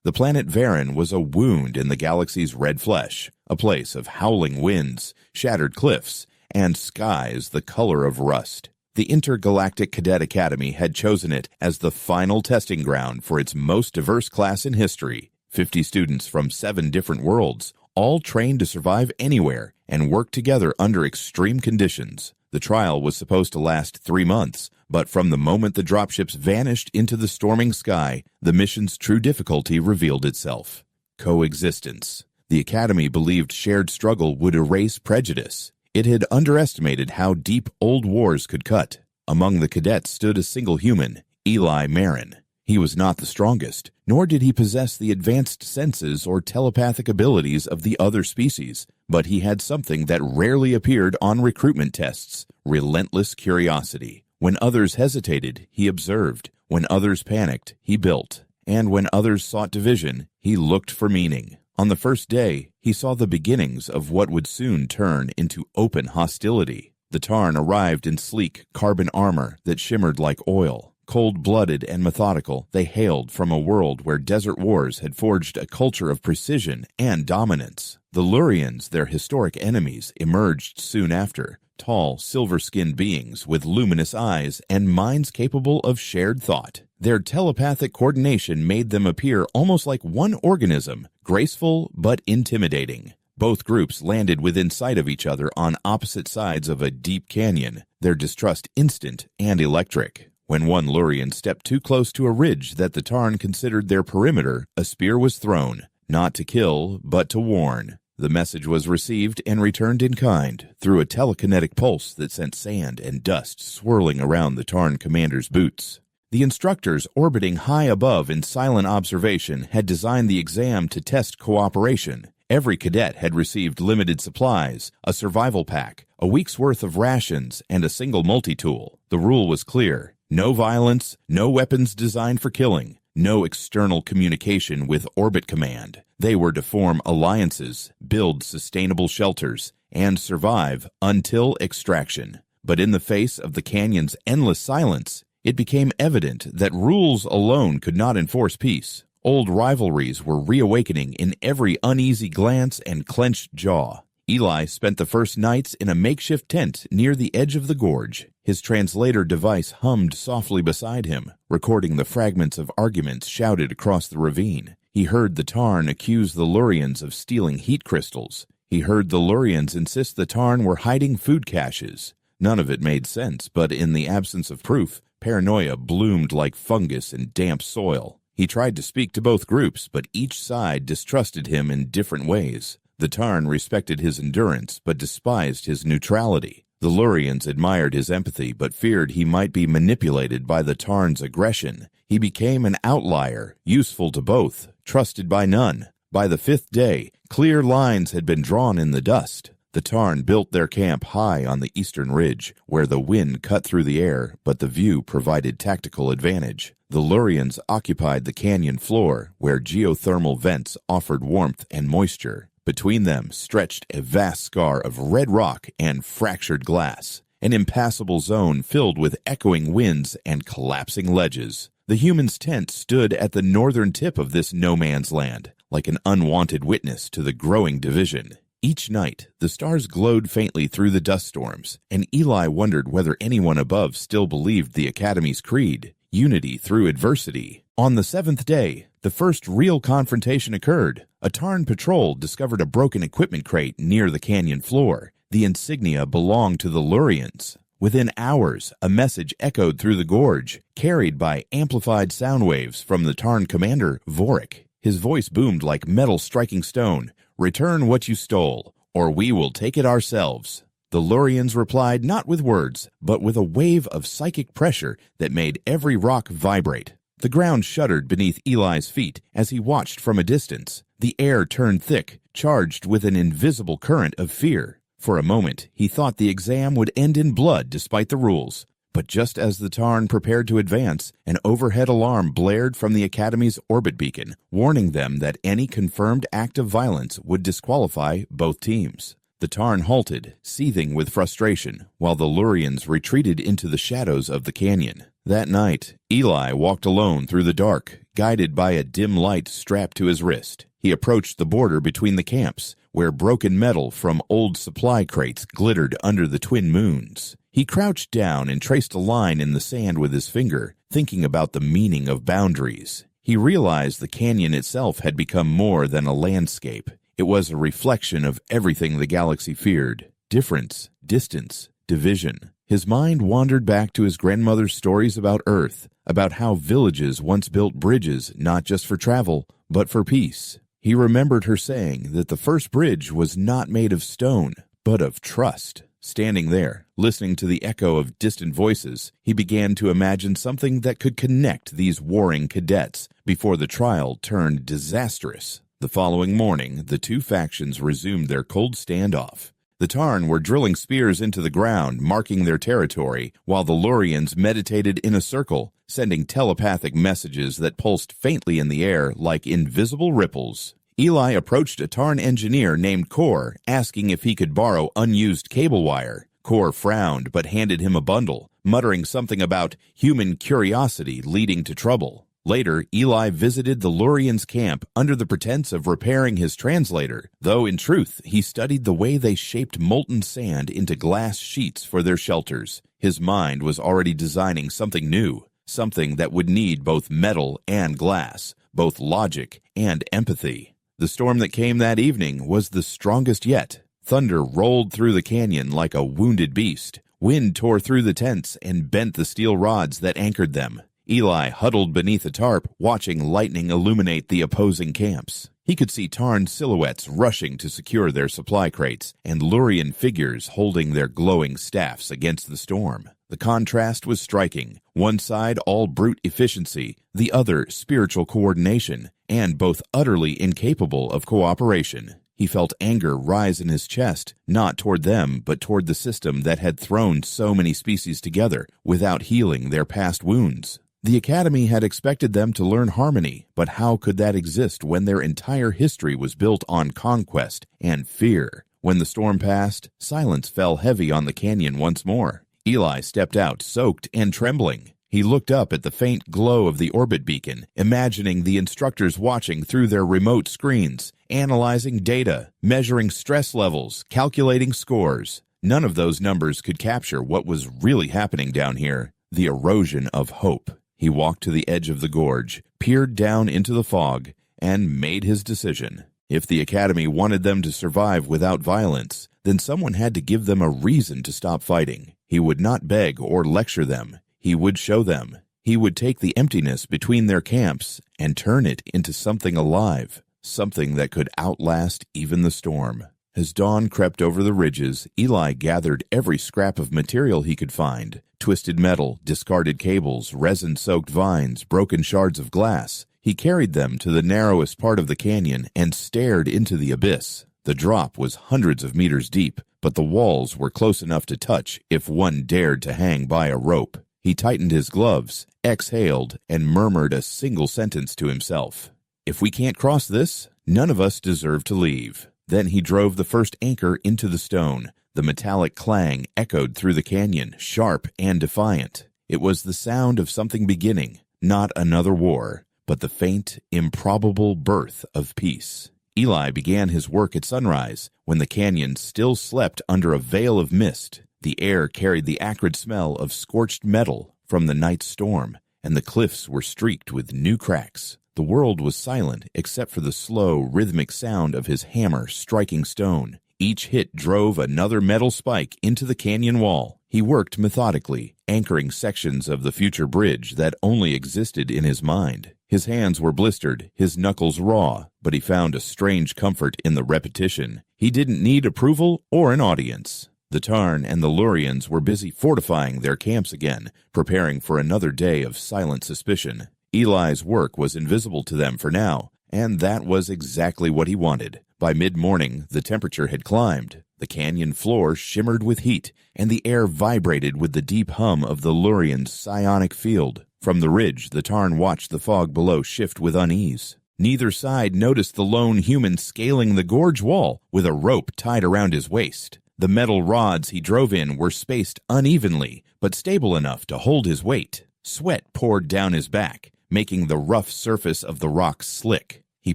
The planet Varan was a wound in the galaxy's red flesh, a place of howling winds, shattered cliffs, and skies the color of rust. The Intergalactic Cadet Academy had chosen it as the final testing ground for its most diverse class in history. 50 students from 7 different worlds, all trained to survive anywhere and work together under extreme conditions. The trial was supposed to last 3 months, but from the moment the dropships vanished into the storming sky, the mission's true difficulty revealed itself. Coexistence. The Academy believed shared struggle would erase prejudice. It had underestimated how deep old wars could cut. Among the cadets stood a single human, Eli Marin. He was not the strongest, nor did he possess the advanced senses or telepathic abilities of the other species, but he had something that rarely appeared on recruitment tests: relentless curiosity. When others hesitated, he observed. When others panicked, he built. And when others sought division, he looked for meaning. On the first day, he saw the beginnings of what would soon turn into open hostility. The Tarn arrived in sleek carbon armor that shimmered like oil. Cold-blooded and methodical, they hailed from a world where desert wars had forged a culture of precision and dominance. The Lurians, their historic enemies, emerged soon after, tall, silver-skinned beings with luminous eyes and minds capable of shared thought. Their telepathic coordination made them appear almost like one organism, graceful but intimidating. Both groups landed within sight of each other on opposite sides of a deep canyon, their distrust instant and electric. When one Lurian stepped too close to a ridge that the Tarn considered their perimeter, a spear was thrown, not to kill, but to warn. The message was received and returned in kind, through a telekinetic pulse that sent sand and dust swirling around the Tarn commander's boots. The instructors orbiting high above in silent observation had designed the exam to test cooperation. Every cadet had received limited supplies, a survival pack, a week's worth of rations, and a single multi-tool. The rule was clear: no violence, no weapons designed for killing, no external communication with Orbit Command. They were to form alliances, build sustainable shelters, and survive until extraction. But in the face of the canyon's endless silence, it became evident that rules alone could not enforce peace. Old rivalries were reawakening in every uneasy glance and clenched jaw. Eli spent the first nights in a makeshift tent near the edge of the gorge. His translator device hummed softly beside him, recording the fragments of arguments shouted across the ravine. He heard the Tarn accuse the Lurians of stealing heat crystals. He heard the Lurians insist the Tarn were hiding food caches. None of it made sense, but in the absence of proof, paranoia bloomed like fungus in damp soil. He tried to speak to both groups, but each side distrusted him in different ways. The Tarn respected his endurance, but despised his neutrality. The Lurians admired his empathy, but feared he might be manipulated by the Tarn's aggression. He became an outlier, useful to both, trusted by none. By the 5th day, clear lines had been drawn in the dust. The Tarn built their camp high on the eastern ridge, where the wind cut through the air, but the view provided tactical advantage. The Lurians occupied the canyon floor, where geothermal vents offered warmth and moisture. Between them stretched a vast scar of red rock and fractured glass, an impassable zone filled with echoing winds and collapsing ledges. The humans' tent stood at the northern tip of this no-man's land, like an unwanted witness to the growing division. Each night, the stars glowed faintly through the dust storms, and Eli wondered whether anyone above still believed the Academy's creed, unity through adversity. On the 7th day, the first real confrontation occurred. A Tarn patrol discovered a broken equipment crate near the canyon floor. The insignia belonged to the Lurians. Within hours, a message echoed through the gorge, carried by amplified sound waves from the Tarn commander, Vorik. His voice boomed like metal striking stone. "Return what you stole, or we will take it ourselves." The Lurians replied not with words, but with a wave of psychic pressure that made every rock vibrate. The ground shuddered beneath Eli's feet as he watched from a distance. The air turned thick, charged with an invisible current of fear. For a moment, he thought the exam would end in blood despite the rules. But just as the Tarn prepared to advance, an overhead alarm blared from the Academy's orbit beacon, warning them that any confirmed act of violence would disqualify both teams. The Tarn halted, seething with frustration, while the Lurians retreated into the shadows of the canyon. That night, Eli walked alone through the dark, guided by a dim light strapped to his wrist. He approached the border between the camps, where broken metal from old supply crates glittered under the twin moons. He crouched down and traced a line in the sand with his finger, thinking about the meaning of boundaries. He realized the canyon itself had become more than a landscape. It was a reflection of everything the galaxy feared: difference, distance, division. His mind wandered back to his grandmother's stories about Earth, about how villages once built bridges not just for travel, but for peace. He remembered her saying that the first bridge was not made of stone, but of trust. Standing there, listening to the echo of distant voices, he began to imagine something that could connect these warring cadets before the trial turned disastrous. The following morning, the two factions resumed their cold standoff. The Tarn were drilling spears into the ground, marking their territory, while the Lurians meditated in a circle, sending telepathic messages that pulsed faintly in the air like invisible ripples. Eli approached a Tarn engineer named Kor, asking if he could borrow unused cable wire. Kor frowned but handed him a bundle, muttering something about human curiosity leading to trouble. Later, Eli visited the Lurians' camp under the pretense of repairing his translator, though in truth he studied the way they shaped molten sand into glass sheets for their shelters. His mind was already designing something new, something that would need both metal and glass, both logic and empathy. The storm that came that evening was the strongest yet. Thunder rolled through the canyon like a wounded beast. Wind tore through the tents and bent the steel rods that anchored them. Eli huddled beneath a tarp, watching lightning illuminate the opposing camps. He could see Tarn silhouettes rushing to secure their supply crates, and Lurian figures holding their glowing staffs against the storm. The contrast was striking. One side all brute efficiency, the other spiritual coordination, and both utterly incapable of cooperation. He felt anger rise in his chest, not toward them, but toward the system that had thrown so many species together without healing their past wounds. The Academy had expected them to learn harmony, but how could that exist when their entire history was built on conquest and fear? When the storm passed, silence fell heavy on the canyon once more. Eli stepped out, soaked and trembling. He looked up at the faint glow of the orbit beacon, imagining the instructors watching through their remote screens, analyzing data, measuring stress levels, calculating scores. None of those numbers could capture what was really happening down here: the erosion of hope. He walked to the edge of the gorge, peered down into the fog, and made his decision. If the Academy wanted them to survive without violence, then someone had to give them a reason to stop fighting. He would not beg or lecture them. He would show them. He would take the emptiness between their camps and turn it into something alive, something that could outlast even the storm. As dawn crept over the ridges, Eli gathered every scrap of material he could find: twisted metal, discarded cables, resin-soaked vines, broken shards of glass. He carried them to the narrowest part of the canyon and stared into the abyss. The drop was hundreds of meters deep, but the walls were close enough to touch if one dared to hang by a rope. He tightened his gloves, exhaled, and murmured a single sentence to himself: "If we can't cross this, none of us deserve to leave." Then he drove the first anchor into the stone. The metallic clang echoed through the canyon, sharp and defiant. It was the sound of something beginning, not another war, but the faint, improbable birth of peace. Eli began his work at sunrise, when the canyon still slept under a veil of mist. The air carried the acrid smell of scorched metal from the night's storm, and the cliffs were streaked with new cracks. The world was silent except for the slow, rhythmic sound of his hammer striking stone. Each hit drove another metal spike into the canyon wall. He worked methodically, anchoring sections of the future bridge that only existed in his mind. His hands were blistered, his knuckles raw, but he found a strange comfort in the repetition. He didn't need approval or an audience. The Tarn and the Lurians were busy fortifying their camps again, preparing for another day of silent suspicion. Eli's work was invisible to them for now, and that was exactly what he wanted. By mid-morning, the temperature had climbed. The canyon floor shimmered with heat, and the air vibrated with the deep hum of the Lurians' psionic field. From the ridge, the Tarn watched the fog below shift with unease. Neither side noticed the lone human scaling the gorge wall with a rope tied around his waist. The metal rods he drove in were spaced unevenly, but stable enough to hold his weight. Sweat poured down his back, making the rough surface of the rocks slick. He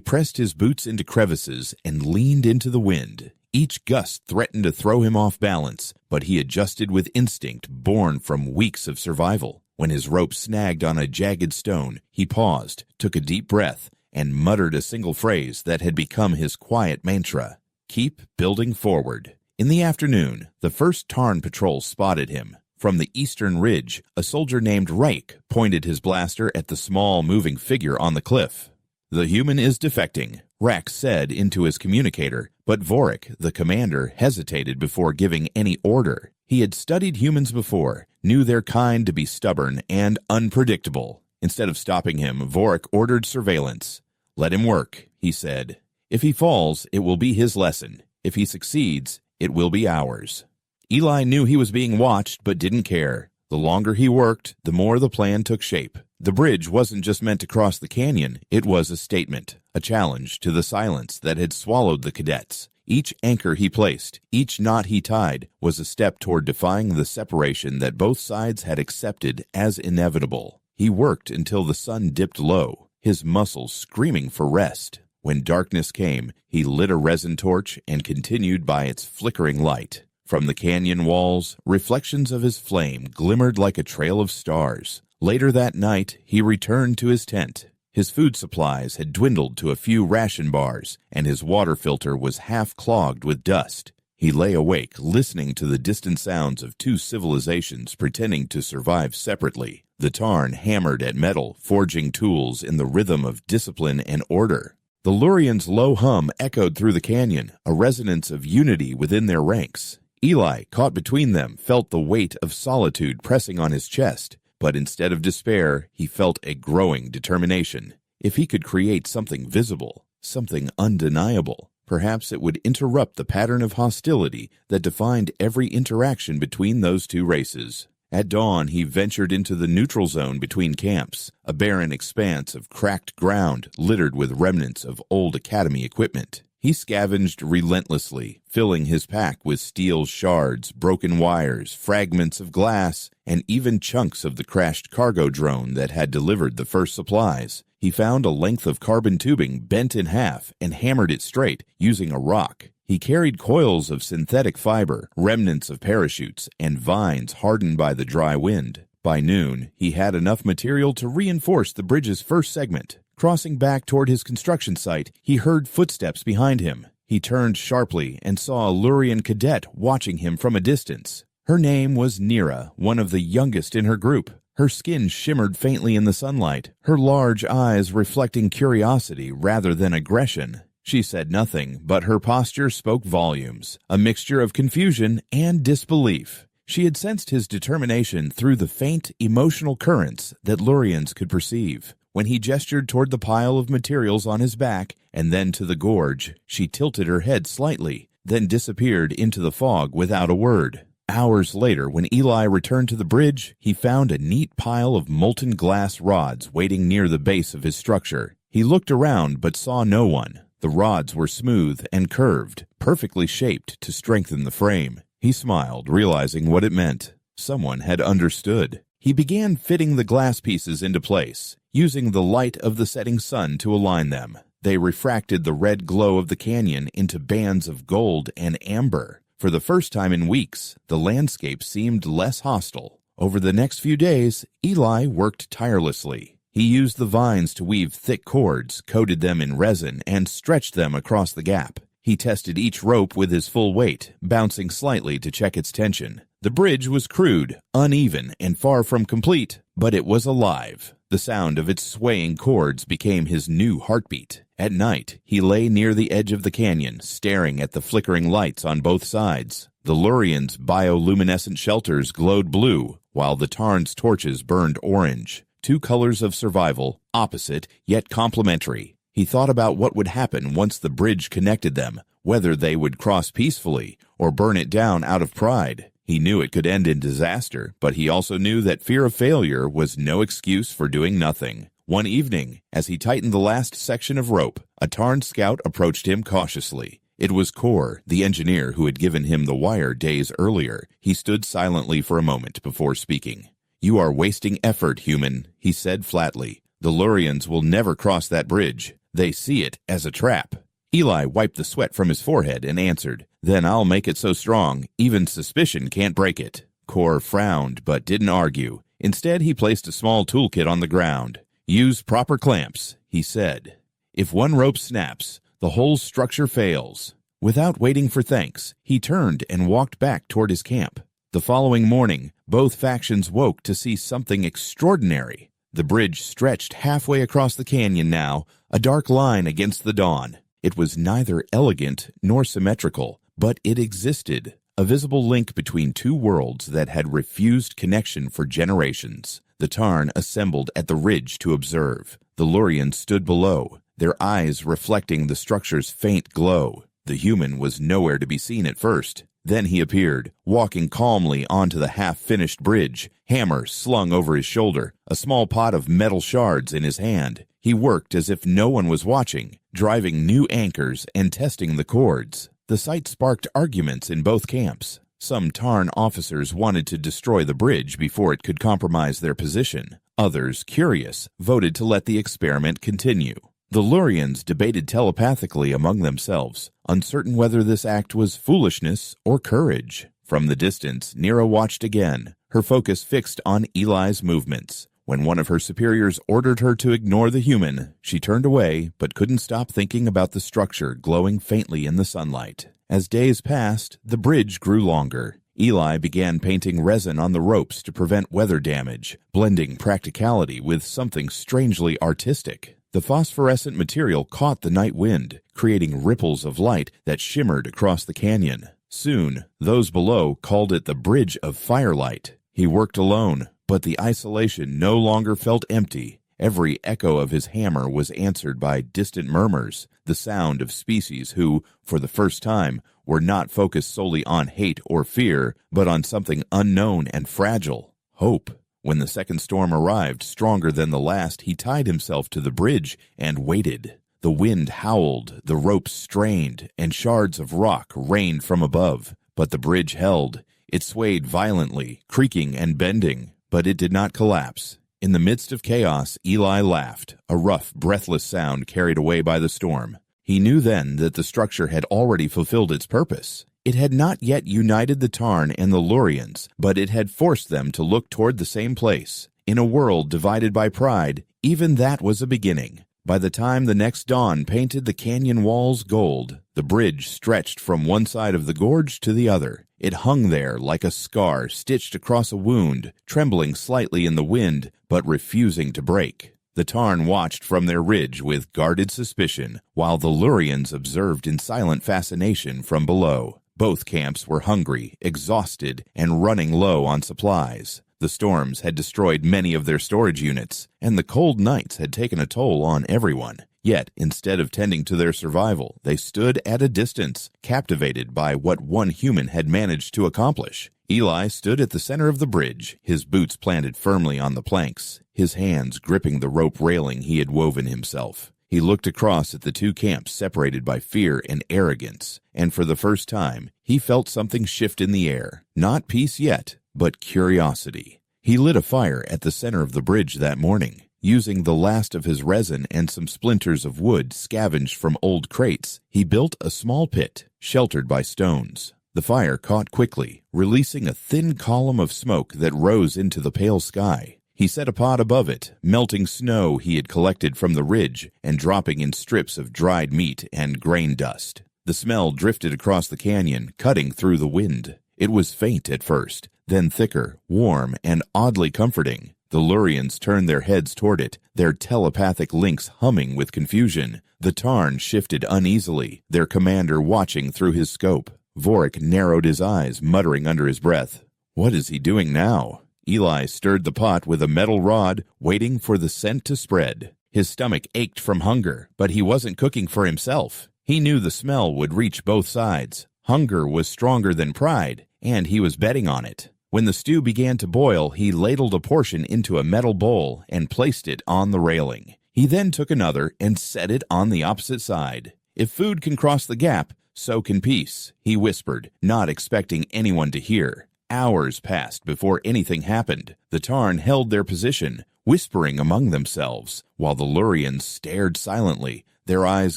pressed his boots into crevices and leaned into the wind. Each gust threatened to throw him off balance, but he adjusted with instinct born from weeks of survival. When his rope snagged on a jagged stone, he paused, took a deep breath, and muttered a single phrase that had become his quiet mantra: "Keep building forward." In the afternoon, the first Tarn patrol spotted him. From the eastern ridge, a soldier named Reich pointed his blaster at the small, moving figure on the cliff. "The human is defecting," Rax said into his communicator, but Vorik, the commander, hesitated before giving any order. He had studied humans before, knew their kind to be stubborn and unpredictable. Instead of stopping him, Vorik ordered surveillance. "Let him work," he said. "If he falls, it will be his lesson. If he succeeds, it will be ours." Eli knew he was being watched, but didn't care. The longer he worked, the more the plan took shape. The bridge wasn't just meant to cross the canyon, it was a statement, a challenge to the silence that had swallowed the cadets. Each anchor he placed, each knot he tied, was a step toward defying the separation that both sides had accepted as inevitable. He worked until the sun dipped low, his muscles screaming for rest. When darkness came, he lit a resin torch and continued by its flickering light. From the canyon walls, reflections of his flame glimmered like a trail of stars. Later that night, he returned to his tent. His food supplies had dwindled to a few ration bars, and his water filter was half clogged with dust. He lay awake, listening to the distant sounds of two civilizations pretending to survive separately. The Tarn hammered at metal, forging tools in the rhythm of discipline and order. The Lurians' low hum echoed through the canyon, a resonance of unity within their ranks. Eli, caught between them, felt the weight of solitude pressing on his chest. But instead of despair, he felt a growing determination. If he could create something visible, something undeniable, perhaps it would interrupt the pattern of hostility that defined every interaction between those two races. At dawn, he ventured into the neutral zone between camps, a barren expanse of cracked ground littered with remnants of old academy equipment. He scavenged relentlessly, filling his pack with steel shards, broken wires, fragments of glass, and even chunks of the crashed cargo drone that had delivered the first supplies. He found a length of carbon tubing bent in half and hammered it straight using a rock. He carried coils of synthetic fiber, remnants of parachutes, and vines hardened by the dry wind. By noon, he had enough material to reinforce the bridge's first segment. Crossing back toward his construction site, he heard footsteps behind him. He turned sharply and saw a Lurian cadet watching him from a distance. Her name was Nira, one of the youngest in her group. Her skin shimmered faintly in the sunlight, her large eyes reflecting curiosity rather than aggression. She said nothing, but her posture spoke volumes, a mixture of confusion and disbelief. She had sensed his determination through the faint, emotional currents that Lurians could perceive. When he gestured toward the pile of materials on his back and then to the gorge, she tilted her head slightly, then disappeared into the fog without a word. Hours later, when Eli returned to the bridge, he found a neat pile of molten glass rods waiting near the base of his structure. He looked around but saw no one. The rods were smooth and curved, perfectly shaped to strengthen the frame. He smiled, realizing what it meant. Someone had understood. He began fitting the glass pieces into place, using the light of the setting sun to align them. They refracted the red glow of the canyon into bands of gold and amber. For the first time in weeks, the landscape seemed less hostile. Over the next few days, Eli worked tirelessly. He used the vines to weave thick cords, coated them in resin, and stretched them across the gap. He tested each rope with his full weight, bouncing slightly to check its tension. The bridge was crude, uneven, and far from complete, but it was alive. The sound of its swaying cords became his new heartbeat. At night, he lay near the edge of the canyon, staring at the flickering lights on both sides. The Lurians' bioluminescent shelters glowed blue, while the Tarn's torches burned orange. Two colors of survival, opposite yet complementary. He thought about what would happen once the bridge connected them, whether they would cross peacefully or burn it down out of pride. He knew it could end in disaster, but he also knew that fear of failure was no excuse for doing nothing. One evening, as he tightened the last section of rope, a Tarn scout approached him cautiously. It was Kor, the engineer who had given him the wire days earlier. He stood silently for a moment before speaking. "You are wasting effort, human," he said flatly. "The Lurians will never cross that bridge. They see it as a trap." Eli wiped the sweat from his forehead and answered, "Then I'll make it so strong, even suspicion can't break it." Kor frowned but didn't argue. Instead, he placed a small toolkit on the ground. "Use proper clamps," he said. "If one rope snaps, the whole structure fails." Without waiting for thanks, he turned and walked back toward his camp. The following morning, both factions woke to see something extraordinary. The bridge stretched halfway across the canyon now, a dark line against the dawn. It was neither elegant nor symmetrical, but it existed, a visible link between two worlds that had refused connection for generations. The Tarn assembled at the ridge to observe. The Lurians stood below, their eyes reflecting the structure's faint glow. The human was nowhere to be seen at first. Then he appeared, walking calmly onto the half-finished bridge, hammer slung over his shoulder, a small pot of metal shards in his hand. He worked as if no one was watching, driving new anchors and testing the cords. The sight sparked arguments in both camps. Some Tarn officers wanted to destroy the bridge before it could compromise their position. Others, curious, voted to let the experiment continue. The Lurians debated telepathically among themselves, uncertain whether this act was foolishness or courage. From the distance, Nira watched again, her focus fixed on Eli's movements. When one of her superiors ordered her to ignore the human, she turned away but couldn't stop thinking about the structure glowing faintly in the sunlight. As days passed, the bridge grew longer. Eli began painting resin on the ropes to prevent weather damage, blending practicality with something strangely artistic. The phosphorescent material caught the night wind, creating ripples of light that shimmered across the canyon. Soon, those below called it the Bridge of Firelight. He worked alone, but the isolation no longer felt empty. Every echo of his hammer was answered by distant murmurs, the sound of species who, for the first time, were not focused solely on hate or fear, but on something unknown and fragile, hope. When the second storm arrived, stronger than the last, he tied himself to the bridge and waited. The wind howled, the ropes strained, and shards of rock rained from above. But the bridge held. It swayed violently, creaking and bending, but it did not collapse. In the midst of chaos, Eli laughed, a rough, breathless sound carried away by the storm. He knew then that the structure had already fulfilled its purpose. It had not yet united the Tarn and the Lurians, but it had forced them to look toward the same place. In a world divided by pride, even that was a beginning. By the time the next dawn painted the canyon walls gold, the bridge stretched from one side of the gorge to the other. It hung there like a scar stitched across a wound, trembling slightly in the wind, but refusing to break. The Tarn watched from their ridge with guarded suspicion, while the Lurians observed in silent fascination from below. Both camps were hungry, exhausted, and running low on supplies. The storms had destroyed many of their storage units, and the cold nights had taken a toll on everyone. Yet, instead of tending to their survival, they stood at a distance, captivated by what one human had managed to accomplish. Eli stood at the center of the bridge, his boots planted firmly on the planks, his hands gripping the rope railing he had woven himself. He looked across at the two camps separated by fear and arrogance, and for the first time, he felt something shift in the air. Not peace yet, but curiosity. He lit a fire at the center of the bridge that morning. Using the last of his resin and some splinters of wood scavenged from old crates, he built a small pit, sheltered by stones. The fire caught quickly, releasing a thin column of smoke that rose into the pale sky. He set a pot above it, melting snow he had collected from the ridge and dropping in strips of dried meat and grain dust. The smell drifted across the canyon, cutting through the wind. It was faint at first, then thicker, warm, and oddly comforting. The Lurians turned their heads toward it, their telepathic links humming with confusion. The Tarn shifted uneasily, their commander watching through his scope. Vorik narrowed his eyes, muttering under his breath, "What is he doing now?" Eli stirred the pot with a metal rod, waiting for the scent to spread. His stomach ached from hunger, but he wasn't cooking for himself. He knew the smell would reach both sides. Hunger was stronger than pride, and he was betting on it. When the stew began to boil, he ladled a portion into a metal bowl and placed it on the railing. He then took another and set it on the opposite side. "If food can cross the gap, so can peace," he whispered, not expecting anyone to hear. Hours passed before anything happened. The Tarn held their position, whispering among themselves, while the Lurians stared silently, their eyes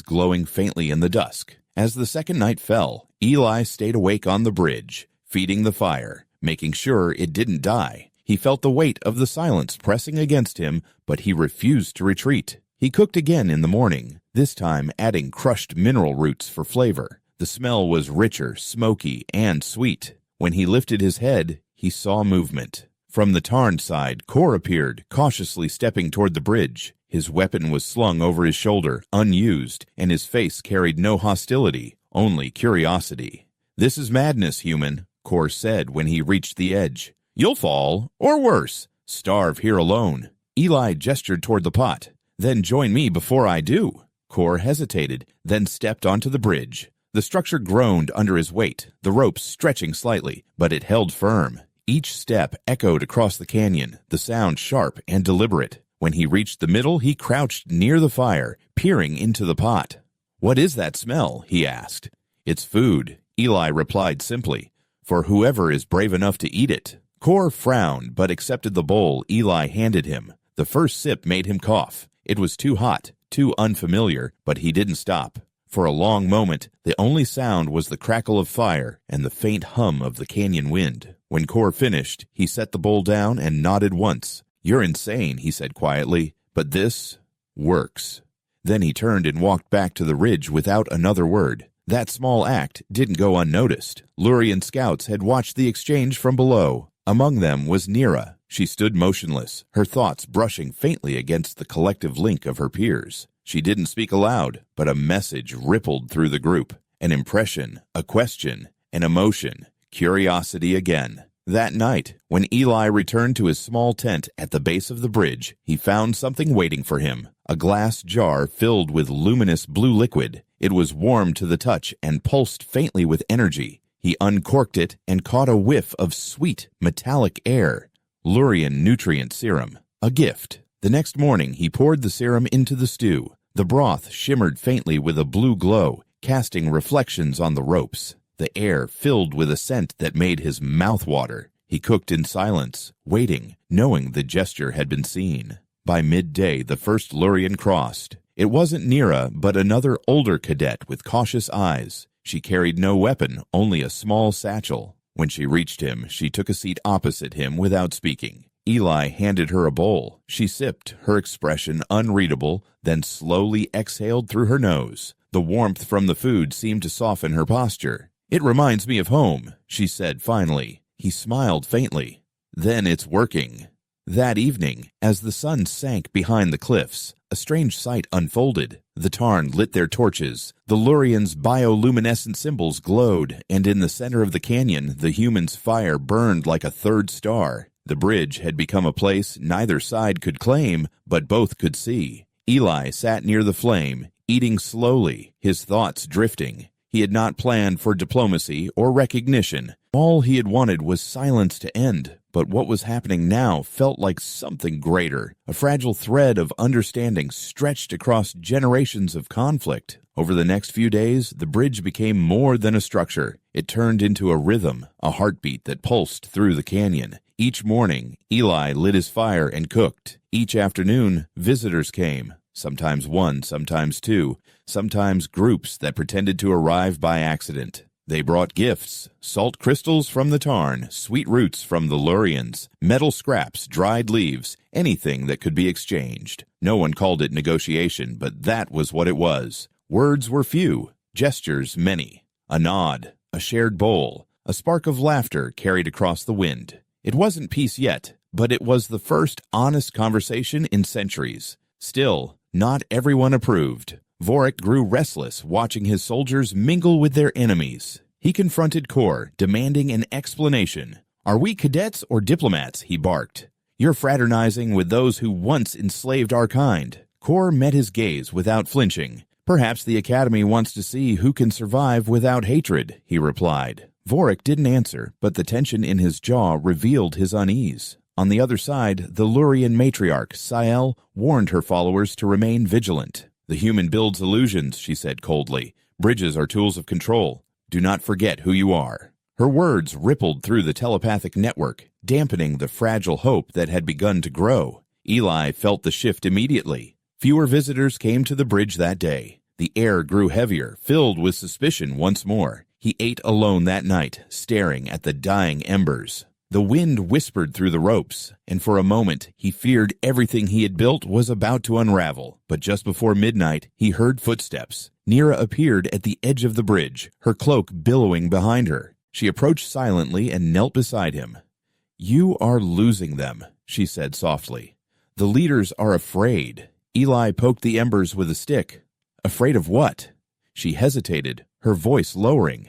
glowing faintly in the dusk. As the second night fell, Eli stayed awake on the bridge, feeding the fire, making sure it didn't die. He felt the weight of the silence pressing against him, but he refused to retreat. He cooked again in the morning, this time adding crushed mineral roots for flavor. The smell was richer, smoky, and sweet. When he lifted his head, he saw movement. From the Tarn side, Kor appeared, cautiously stepping toward the bridge. His weapon was slung over his shoulder, unused, and his face carried no hostility, only curiosity. "This is madness, human," Kor said when he reached the edge. "You'll fall, or worse, starve here alone." Eli gestured toward the pot. "Then join me before I do." Kor hesitated, then stepped onto the bridge. The structure groaned under his weight, the ropes stretching slightly, but it held firm. Each step echoed across the canyon, the sound sharp and deliberate. When he reached the middle, he crouched near the fire, peering into the pot. "What is that smell?" he asked. "It's food," Eli replied simply, "for whoever is brave enough to eat it." Kor frowned, but accepted the bowl Eli handed him. The first sip made him cough. It was too hot, too unfamiliar, but he didn't stop. For a long moment, the only sound was the crackle of fire and the faint hum of the canyon wind. When Kor finished, he set the bowl down and nodded once. "You're insane," he said quietly, "but this works." Then he turned and walked back to the ridge without another word. That small act didn't go unnoticed. Lurian scouts had watched the exchange from below. Among them was Nira. She stood motionless, her thoughts brushing faintly against the collective link of her peers. She didn't speak aloud, but a message rippled through the group. An impression, a question, an emotion, curiosity again. That night, when Eli returned to his small tent at the base of the bridge, he found something waiting for him. A glass jar filled with luminous blue liquid. It was warm to the touch and pulsed faintly with energy. He uncorked it and caught a whiff of sweet, metallic air. Lurian nutrient serum. A gift. The next morning, he poured the serum into the stew. The broth shimmered faintly with a blue glow, casting reflections on the ropes. The air filled with a scent that made his mouth water. He cooked in silence, waiting, knowing the gesture had been seen. By midday, the first Lurian crossed. It wasn't Nira, but another older cadet with cautious eyes. She carried no weapon, only a small satchel. When she reached him, she took a seat opposite him without speaking. Eli handed her a bowl. She sipped, her expression unreadable, then slowly exhaled through her nose. The warmth from the food seemed to soften her posture. "It reminds me of home," she said finally. He smiled faintly. "Then it's working." That evening, as the sun sank behind the cliffs, a strange sight unfolded. The Tarn lit their torches. The Lurians' bioluminescent symbols glowed, and in the center of the canyon, the humans' fire burned like a third star. The bridge had become a place neither side could claim, but both could see. Eli sat near the flame, eating slowly, his thoughts drifting. He had not planned for diplomacy or recognition. All he had wanted was silence to end. But what was happening now felt like something greater, a fragile thread of understanding stretched across generations of conflict. Over the next few days, the bridge became more than a structure. It turned into a rhythm, a heartbeat that pulsed through the canyon. Each morning, Eli lit his fire and cooked. Each afternoon, visitors came, sometimes one, sometimes two, sometimes groups that pretended to arrive by accident. They brought gifts, salt crystals from the Tarn, sweet roots from the Lurians, metal scraps, dried leaves, anything that could be exchanged. No one called it negotiation, but that was what it was. Words were few, gestures many. A nod, a shared bowl, a spark of laughter carried across the wind. It wasn't peace yet, but it was the first honest conversation in centuries. Still, not everyone approved. Vorik grew restless watching his soldiers mingle with their enemies. He confronted Kor, demanding an explanation. "Are we cadets or diplomats?" he barked. "You're fraternizing with those who once enslaved our kind." Kor met his gaze without flinching. "Perhaps the Academy wants to see who can survive without hatred," he replied. Vorik didn't answer, but the tension in his jaw revealed his unease. On the other side, the Lurian matriarch, Sael, warned her followers to remain vigilant. "The human builds illusions," she said coldly. "Bridges are tools of control. Do not forget who you are." Her words rippled through the telepathic network, dampening the fragile hope that had begun to grow. Eli felt the shift immediately. Fewer visitors came to the bridge that day. The air grew heavier, filled with suspicion once more. He ate alone that night, staring at the dying embers. The wind whispered through the ropes, and for a moment he feared everything he had built was about to unravel. But just before midnight, he heard footsteps. Nira appeared at the edge of the bridge, her cloak billowing behind her. She approached silently and knelt beside him. "You are losing them," she said softly. "The leaders are afraid." Eli poked the embers with a stick. "Afraid of what?" She hesitated, her voice lowering.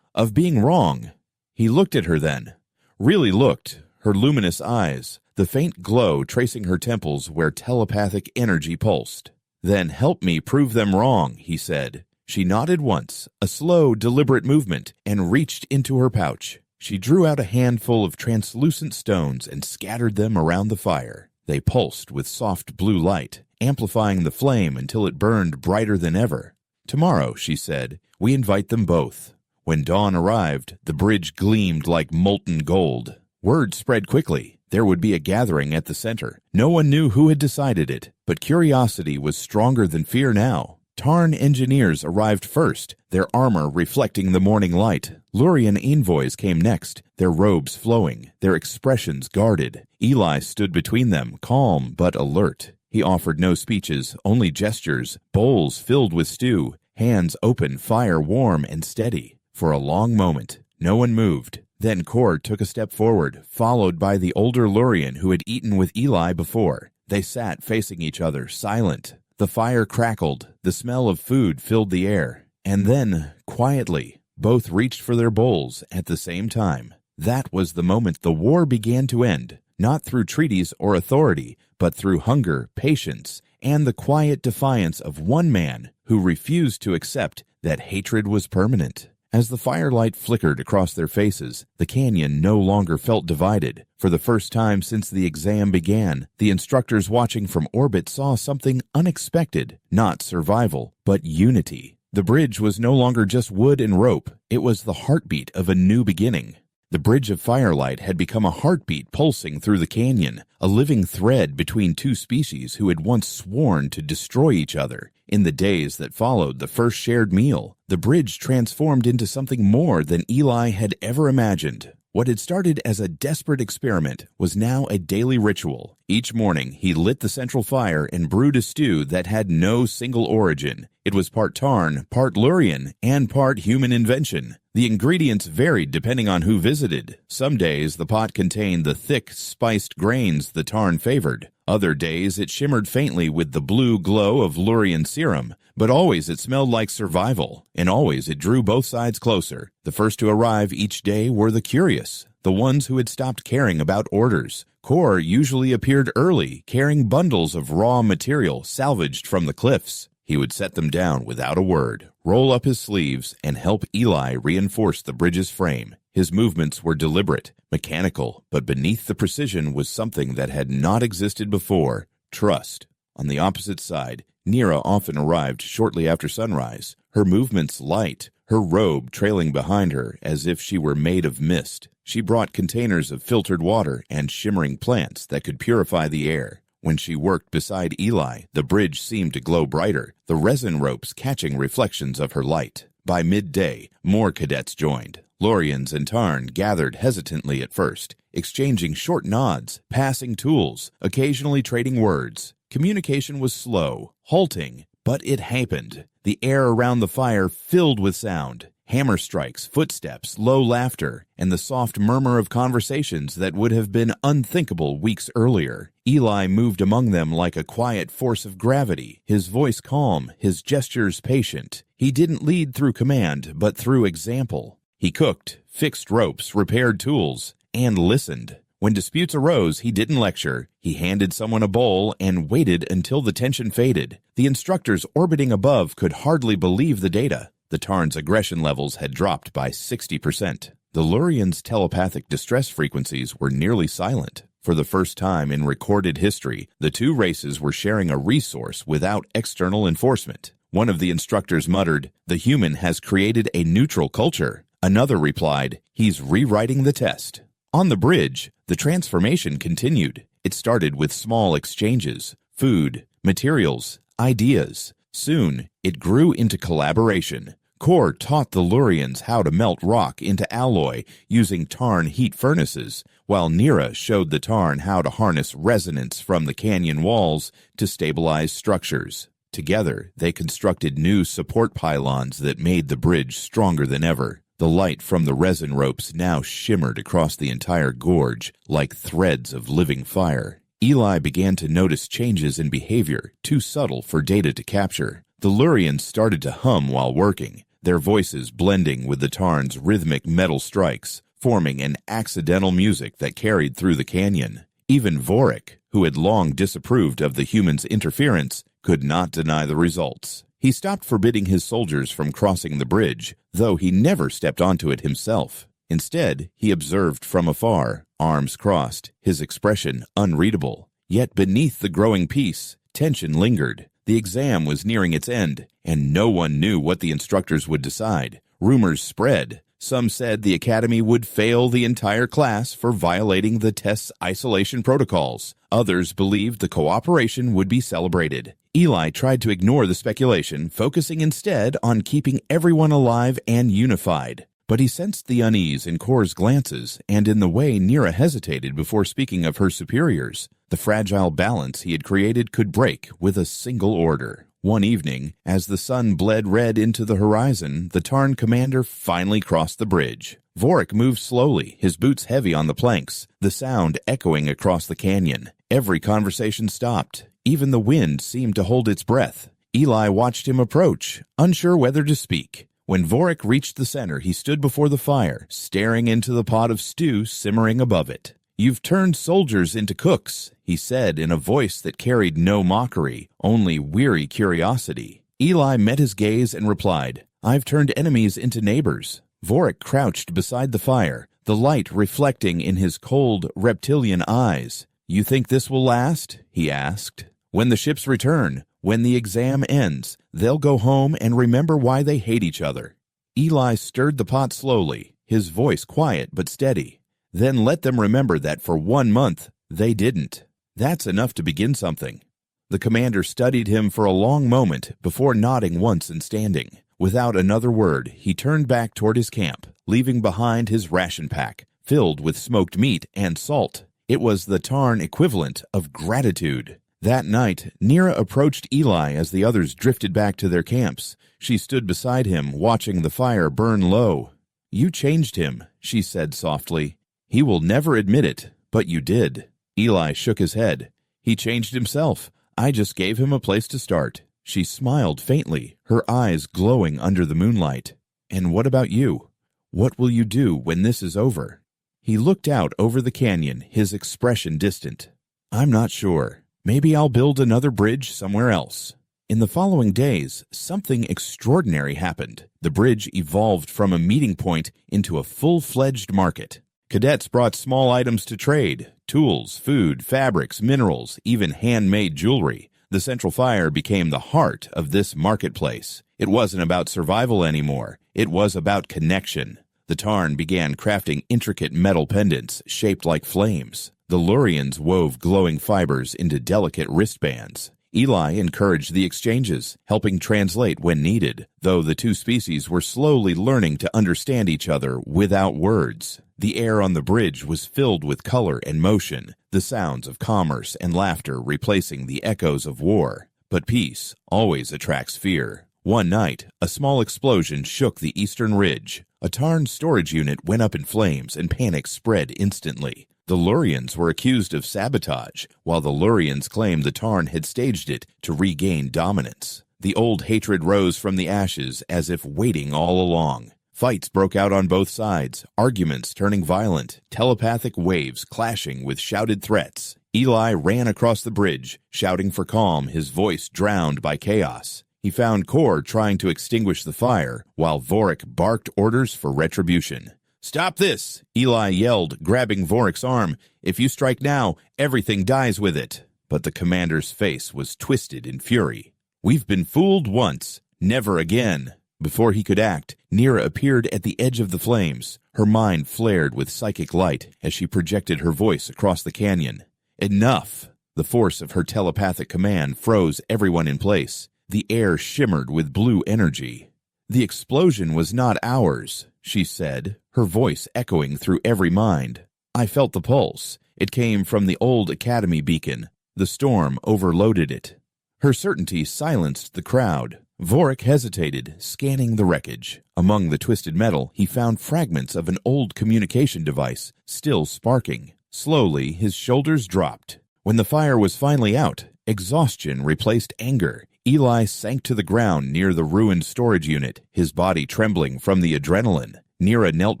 "Of being wrong." He looked at her then. Really looked, her luminous eyes, the faint glow tracing her temples where telepathic energy pulsed. "Then help me prove them wrong," he said. She nodded once, a slow, deliberate movement, and reached into her pouch. She drew out a handful of translucent stones and scattered them around the fire. They pulsed with soft blue light, amplifying the flame until it burned brighter than ever. "Tomorrow," she said, "we invite them both." When dawn arrived, the bridge gleamed like molten gold. Word spread quickly. There would be a gathering at the center. No one knew who had decided it, but curiosity was stronger than fear now. Tarn engineers arrived first, their armor reflecting the morning light. Lurian envoys came next, their robes flowing, their expressions guarded. Eli stood between them, calm but alert. He offered no speeches, only gestures, bowls filled with stew, hands open, fire warm and steady. For a long moment, no one moved. Then Kor took a step forward, followed by the older Lurian who had eaten with Eli before. They sat facing each other, silent. The fire crackled, the smell of food filled the air. And then, quietly, both reached for their bowls at the same time. That was the moment the war began to end, not through treaties or authority, but through hunger, patience, and the quiet defiance of one man who refused to accept that hatred was permanent. As the firelight flickered across their faces, the canyon no longer felt divided. For the first time since the exam began, the instructors watching from orbit saw something unexpected, not survival, but unity. The bridge was no longer just wood and rope, it was the heartbeat of a new beginning. The bridge of firelight had become a heartbeat pulsing through the canyon, a living thread between two species who had once sworn to destroy each other. In the days that followed the first shared meal, the bridge transformed into something more than Eli had ever imagined. What had started as a desperate experiment was now a daily ritual. Each morning, he lit the central fire and brewed a stew that had no single origin. It was part Tarn, part Lurian, and part human invention. The ingredients varied depending on who visited. Some days, the pot contained the thick, spiced grains the Tarn favored. Other days, it shimmered faintly with the blue glow of Lurian serum. But always it smelled like survival, and always it drew both sides closer. The first to arrive each day were the curious, the ones who had stopped caring about orders. Kor usually appeared early, carrying bundles of raw material salvaged from the cliffs. He would set them down without a word, roll up his sleeves, and help Eli reinforce the bridge's frame. His movements were deliberate, mechanical, but beneath the precision was something that had not existed before: trust. On the opposite side, Nira often arrived shortly after sunrise, her movements light, her robe trailing behind her as if she were made of mist. She brought containers of filtered water and shimmering plants that could purify the air. When she worked beside Eli, the bridge seemed to glow brighter, the resin ropes catching reflections of her light. By midday, more cadets joined. Lurians and Tarn gathered hesitantly at first, exchanging short nods, passing tools, occasionally trading words. Communication was slow, halting, but it happened. The air around the fire filled with sound. Hammer strikes, footsteps, low laughter, and the soft murmur of conversations that would have been unthinkable weeks earlier. Eli moved among them like a quiet force of gravity, his voice calm, his gestures patient. He didn't lead through command, but through example. He cooked, fixed ropes, repaired tools, and listened. When disputes arose, he didn't lecture. He handed someone a bowl and waited until the tension faded. The instructors orbiting above could hardly believe the data. The Tarn's aggression levels had dropped by 60%. The Lurians' telepathic distress frequencies were nearly silent. For the first time in recorded history, the two races were sharing a resource without external enforcement. One of the instructors muttered, "The human has created a neutral culture." Another replied, "He's rewriting the test." On the bridge, the transformation continued. It started with small exchanges, food, materials, ideas. Soon, it grew into collaboration. Kor taught the Lurians how to melt rock into alloy using Tarn heat furnaces, while Nira showed the Tarn how to harness resonance from the canyon walls to stabilize structures. Together, they constructed new support pylons that made the bridge stronger than ever. The light from the resin ropes now shimmered across the entire gorge like threads of living fire. Eli began to notice changes in behavior, too subtle for data to capture. The Lurians started to hum while working, their voices blending with the Tarn's rhythmic metal strikes, forming an accidental music that carried through the canyon. Even Vorik, who had long disapproved of the humans' interference, could not deny the results. He stopped forbidding his soldiers from crossing the bridge, though he never stepped onto it himself. Instead, he observed from afar, arms crossed, his expression unreadable. Yet beneath the growing peace, tension lingered. The exam was nearing its end, and no one knew what the instructors would decide. Rumors spread. Some said the academy would fail the entire class for violating the test's isolation protocols. Others believed the cooperation would be celebrated. Eli tried to ignore the speculation, focusing instead on keeping everyone alive and unified. But he sensed the unease in Kor's glances and in the way Nira hesitated before speaking of her superiors. The fragile balance he had created could break with a single order. One evening, as the sun bled red into the horizon, the Tarn commander finally crossed the bridge. Vorik moved slowly, his boots heavy on the planks, the sound echoing across the canyon. Every conversation stopped. Even the wind seemed to hold its breath. Eli watched him approach, unsure whether to speak. When Vorik reached the center, he stood before the fire, staring into the pot of stew simmering above it. "You've turned soldiers into cooks," he said in a voice that carried no mockery, only weary curiosity. Eli met his gaze and replied, "I've turned enemies into neighbors." Vorik crouched beside the fire, the light reflecting in his cold, reptilian eyes. "You think this will last?" he asked. "When the ships return, when the exam ends, they'll go home and remember why they hate each other." Eli stirred the pot slowly, his voice quiet but steady. "Then let them remember that for 1 month, they didn't. That's enough to begin something." The commander studied him for a long moment before nodding once and standing. Without another word, he turned back toward his camp, leaving behind his ration pack, filled with smoked meat and salt. It was the Tarn equivalent of gratitude. That night, Nira approached Eli as the others drifted back to their camps. She stood beside him, watching the fire burn low. "You changed him," she said softly. "He will never admit it, but you did." Eli shook his head. "He changed himself. I just gave him a place to start." She smiled faintly, her eyes glowing under the moonlight. "And what about you? What will you do when this is over?" He looked out over the canyon, his expression distant. "I'm not sure. Maybe I'll build another bridge somewhere else." In the following days, something extraordinary happened. The bridge evolved from a meeting point into a full-fledged market. Cadets brought small items to trade: tools, food, fabrics, minerals, even handmade jewelry. The central fire became the heart of this marketplace. It wasn't about survival anymore. It was about connection. The Tarn began crafting intricate metal pendants shaped like flames. The Lurians wove glowing fibers into delicate wristbands. Eli encouraged the exchanges, helping translate when needed, though the two species were slowly learning to understand each other without words. The air on the bridge was filled with color and motion, the sounds of commerce and laughter replacing the echoes of war. But peace always attracts fear. One night, a small explosion shook the eastern ridge. A Tarn storage unit went up in flames and panic spread instantly. The Lurians were accused of sabotage, while the Lurians claimed the Tarn had staged it to regain dominance. The old hatred rose from the ashes as if waiting all along. Fights broke out on both sides, arguments turning violent, telepathic waves clashing with shouted threats. Eli ran across the bridge, shouting for calm, his voice drowned by chaos. He found Kor trying to extinguish the fire, while Vorik barked orders for retribution. "Stop this!" Eli yelled, grabbing Vorik's arm. "If you strike now, everything dies with it." But the commander's face was twisted in fury. "We've been fooled once. Never again." Before he could act, Nira appeared at the edge of the flames. Her mind flared with psychic light as she projected her voice across the canyon. "Enough!" The force of her telepathic command froze everyone in place. The air shimmered with blue energy. "The explosion was not ours," she said, her voice echoing through every mind. "I felt the pulse. It came from the old Academy beacon. The storm overloaded it." Her certainty silenced the crowd. Vorik hesitated, scanning the wreckage. Among the twisted metal, he found fragments of an old communication device, still sparking. Slowly, his shoulders dropped. When the fire was finally out, exhaustion replaced anger. Eli sank to the ground near the ruined storage unit, his body trembling from the adrenaline. Nira knelt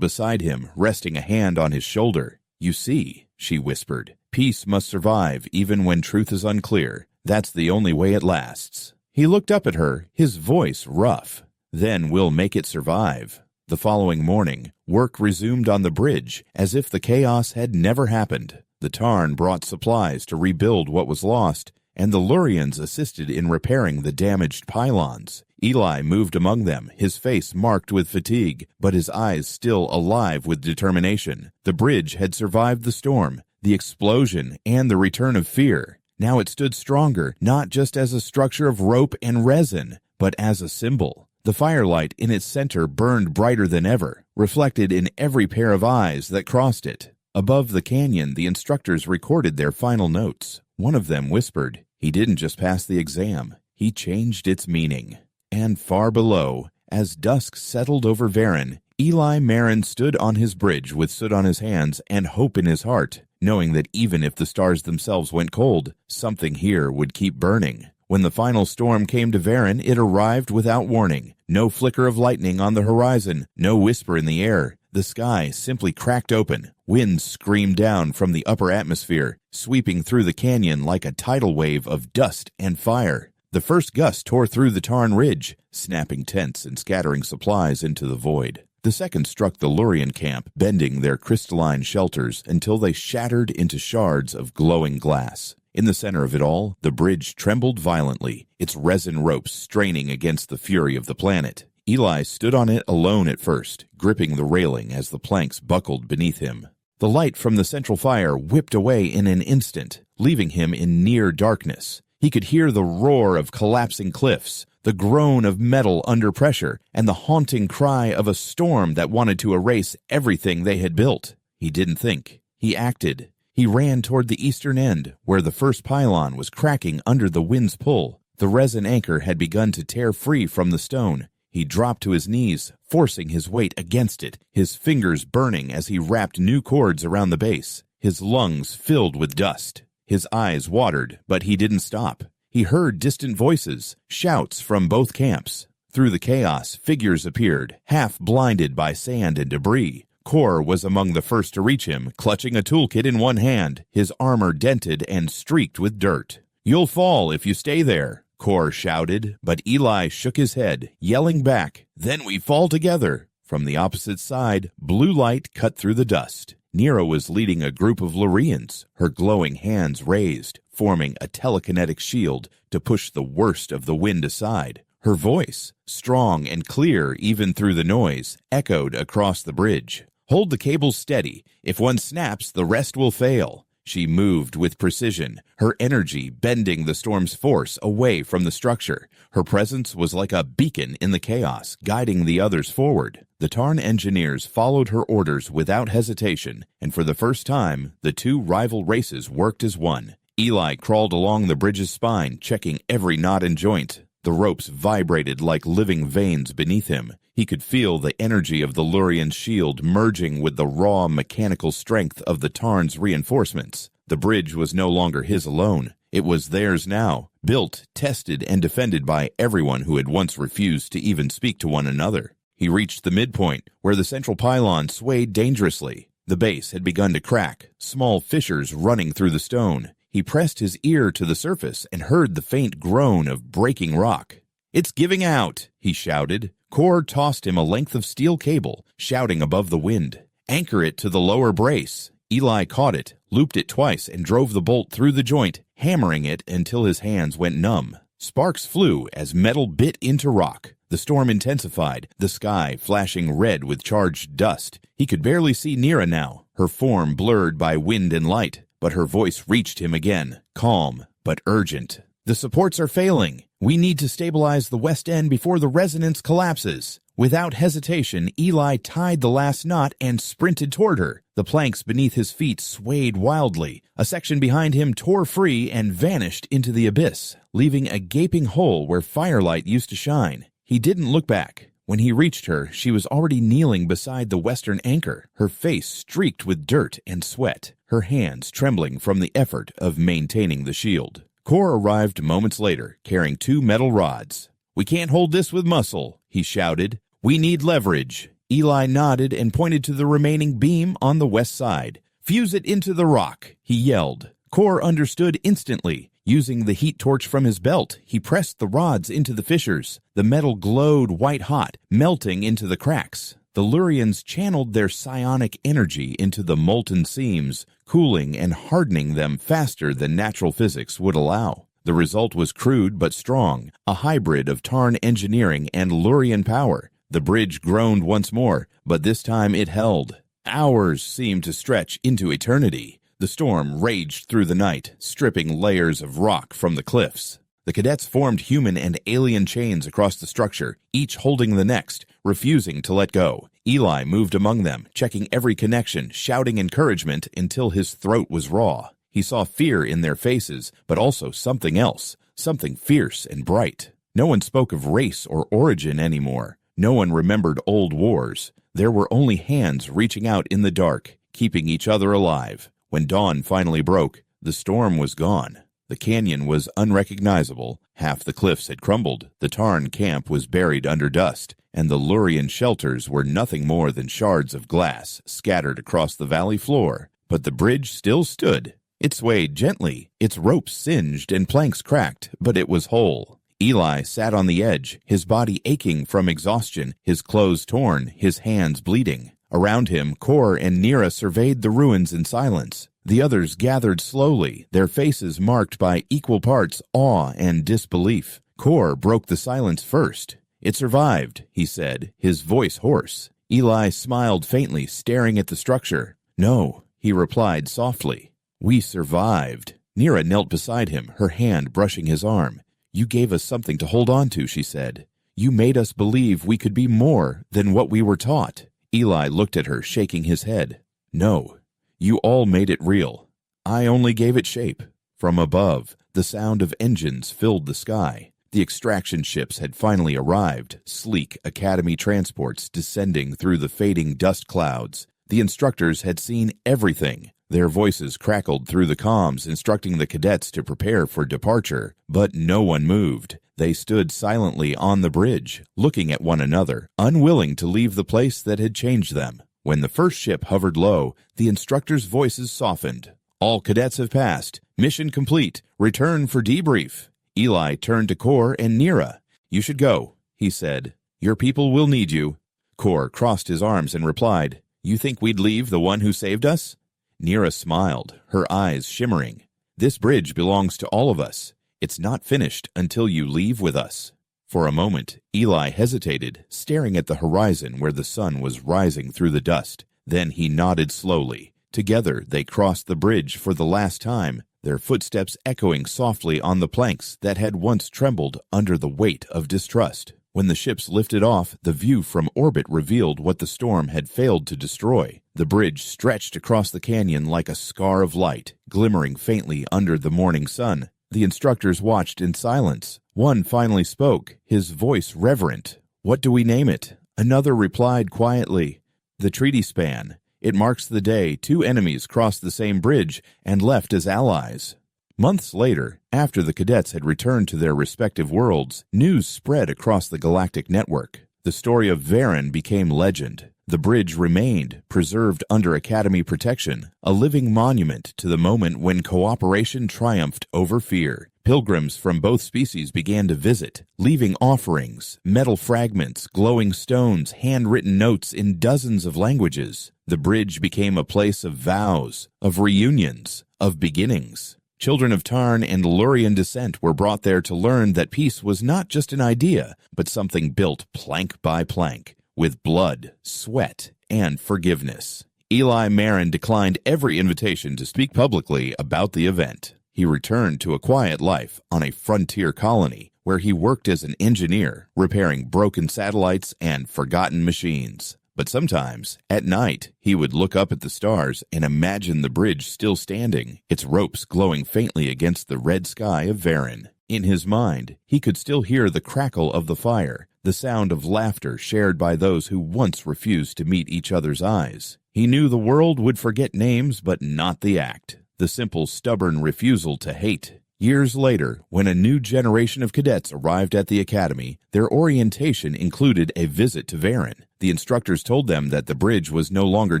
beside him, resting a hand on his shoulder. "You see," she whispered, "peace must survive even when truth is unclear. That's the only way it lasts." He looked up at her, his voice rough. "Then we'll make it survive." The following morning, work resumed on the bridge, as if the chaos had never happened. The Tarn brought supplies to rebuild what was lost, and the Lurians assisted in repairing the damaged pylons. Eli moved among them, his face marked with fatigue, but his eyes still alive with determination. The bridge had survived the storm, the explosion, and the return of fear. Now it stood stronger, not just as a structure of rope and resin, but as a symbol. The firelight in its center burned brighter than ever, reflected in every pair of eyes that crossed it. Above the canyon, the instructors recorded their final notes. One of them whispered, "He didn't just pass the exam, he changed its meaning." And far below, as dusk settled over Varen, Eli Marin stood on his bridge with soot on his hands and hope in his heart, knowing that even if the stars themselves went cold, something here would keep burning. When the final storm came to Varen, it arrived without warning. No flicker of lightning on the horizon, no whisper in the air. The sky simply cracked open. Winds screamed down from the upper atmosphere, sweeping through the canyon like a tidal wave of dust and fire. The first gust tore through the Tarn Ridge, snapping tents and scattering supplies into the void. The second struck the Lurian camp, bending their crystalline shelters until they shattered into shards of glowing glass. In the center of it all, the bridge trembled violently, its resin ropes straining against the fury of the planet. Eli stood on it alone at first, gripping the railing as the planks buckled beneath him. The light from the central fire whipped away in an instant, leaving him in near darkness. He could hear the roar of collapsing cliffs, the groan of metal under pressure, and the haunting cry of a storm that wanted to erase everything they had built. He didn't think. He acted. He ran toward the eastern end, where the first pylon was cracking under the wind's pull. The resin anchor had begun to tear free from the stone. He dropped to his knees, forcing his weight against it, his fingers burning as he wrapped new cords around the base. His lungs filled with dust. His eyes watered, but he didn't stop. He heard distant voices, shouts from both camps. Through the chaos, figures appeared, half blinded by sand and debris. Kor was among the first to reach him, clutching a toolkit in one hand, his armor dented and streaked with dirt. "You'll fall if you stay there," Kor shouted, but Eli shook his head, yelling back, "Then we fall together." From the opposite side, blue light cut through the dust. Nira was leading a group of Lurians, her glowing hands raised, forming a telekinetic shield to push the worst of the wind aside. Her voice, strong and clear even through the noise, echoed across the bridge. "Hold the cables steady. If one snaps, the rest will fail." She moved with precision, her energy bending the storm's force away from the structure. Her presence was like a beacon in the chaos, guiding the others forward. The Tarn engineers followed her orders without hesitation, and for the first time, the two rival races worked as one. Eli crawled along the bridge's spine, checking every knot and joint. The ropes vibrated like living veins beneath him. He could feel the energy of the Lurian shield merging with the raw mechanical strength of the Tarn's reinforcements. The bridge was no longer his alone. It was theirs now, built, tested, and defended by everyone who had once refused to even speak to one another. He reached the midpoint, where the central pylon swayed dangerously. The base had begun to crack, small fissures running through the stone. He pressed his ear to the surface and heard the faint groan of breaking rock. "It's giving out," he shouted. Kor tossed him a length of steel cable, shouting above the wind. Anchor it to the lower brace. Eli caught it, looped it twice, and drove the bolt through the joint, hammering it until his hands went numb. Sparks flew as metal bit into rock. The storm intensified, the sky flashing red with charged dust. He could barely see Nira now, her form blurred by wind and light, but her voice reached him again, calm but urgent. The supports are failing. We need to stabilize the west end before the resonance collapses. Without hesitation, Eli tied the last knot and sprinted toward her. The planks beneath his feet swayed wildly. A section behind him tore free and vanished into the abyss, leaving a gaping hole where firelight used to shine. He didn't look back. When he reached her, she was already kneeling beside the western anchor, her face streaked with dirt and sweat, her hands trembling from the effort of maintaining the shield. Kor arrived moments later, carrying 2 metal rods. "We can't hold this with muscle," he shouted. "We need leverage." Eli nodded and pointed to the remaining beam on the west side. "Fuse it into the rock," he yelled. Kor understood instantly. Using the heat torch from his belt, he pressed the rods into the fissures. The metal glowed white-hot, melting into the cracks. The Lurians channeled their psionic energy into the molten seams, cooling and hardening them faster than natural physics would allow. The result was crude but strong, a hybrid of Tarn engineering and Lurian power. The bridge groaned once more, but this time it held. Hours seemed to stretch into eternity. The storm raged through the night, stripping layers of rock from the cliffs. The cadets formed human and alien chains across the structure, each holding the next, refusing to let go. Eli moved among them, checking every connection, shouting encouragement until his throat was raw. He saw fear in their faces, but also something else, something fierce and bright. No one spoke of race or origin anymore. No one remembered old wars. There were only hands reaching out in the dark, keeping each other alive. When dawn finally broke, the storm was gone. The canyon was unrecognizable. Half the cliffs had crumbled. The Tarn camp was buried under dust, and the Lurian shelters were nothing more than shards of glass scattered across the valley floor. But the bridge still stood. It swayed gently, its ropes singed and planks cracked, but it was whole. Eli sat on the edge, his body aching from exhaustion, his clothes torn, his hands bleeding. Around him, Kor and Nira surveyed the ruins in silence. The others gathered slowly, their faces marked by equal parts awe and disbelief. Kor broke the silence first. "It survived," he said, his voice hoarse. Eli smiled faintly, staring at the structure. "No," he replied softly. "We survived." Nira knelt beside him, her hand brushing his arm. "You gave us something to hold on to," she said. "You made us believe we could be more than what we were taught." Eli looked at her, shaking his head. "No, you all made it real. I only gave it shape." From above, the sound of engines filled the sky. The extraction ships had finally arrived, sleek Academy transports descending through the fading dust clouds. The instructors had seen everything. Their voices crackled through the comms, instructing the cadets to prepare for departure, but no one moved. They stood silently on the bridge, looking at one another, unwilling to leave the place that had changed them. When the first ship hovered low, the instructors' voices softened. "All cadets have passed. Mission complete. Return for debrief." Eli turned to Kor and Nira. "You should go," he said. "Your people will need you." Kor crossed his arms and replied, "You think we'd leave the one who saved us?" Nira smiled, her eyes shimmering. "This bridge belongs to all of us. It's not finished until you leave with us." For a moment, Eli hesitated, staring at the horizon where the sun was rising through the dust. Then he nodded slowly. Together they crossed the bridge for the last time, their footsteps echoing softly on the planks that had once trembled under the weight of distrust. When the ships lifted off, the view from orbit revealed what the storm had failed to destroy. The bridge stretched across the canyon like a scar of light, glimmering faintly under the morning sun. The instructors watched in silence. One finally spoke, his voice reverent. "What do we name it?" Another replied quietly, "The treaty span. It marks the day 2 enemies crossed the same bridge and left as allies." Months later, after the cadets had returned to their respective worlds, news spread across the galactic network. The story of Varen became legend. The bridge remained, preserved under Academy protection, a living monument to the moment when cooperation triumphed over fear. Pilgrims from both species began to visit, leaving offerings, metal fragments, glowing stones, handwritten notes in dozens of languages. The bridge became a place of vows, of reunions, of beginnings. Children of Tarn and Lurian descent were brought there to learn that peace was not just an idea, but something built plank by plank, with blood, sweat, and forgiveness. Eli Marin declined every invitation to speak publicly about the event. He returned to a quiet life on a frontier colony, where he worked as an engineer, repairing broken satellites and forgotten machines. But sometimes, at night, he would look up at the stars and imagine the bridge still standing, its ropes glowing faintly against the red sky of Varin. In his mind, he could still hear the crackle of the fire, the sound of laughter shared by those who once refused to meet each other's eyes. He knew the world would forget names but not the act, the simple, stubborn refusal to hate. Years later, when a new generation of cadets arrived at the academy, their orientation included a visit to Varin. The instructors told them that the bridge was no longer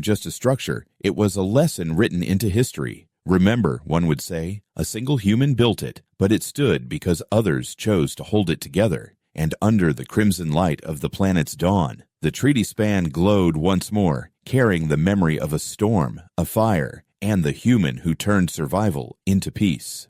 just a structure, it was a lesson written into history. Remember, one would say, a single human built it, but it stood because others chose to hold it together. And under the crimson light of the planet's dawn, the treaty span glowed once more, carrying the memory of a storm, a fire, and the human who turned survival into peace.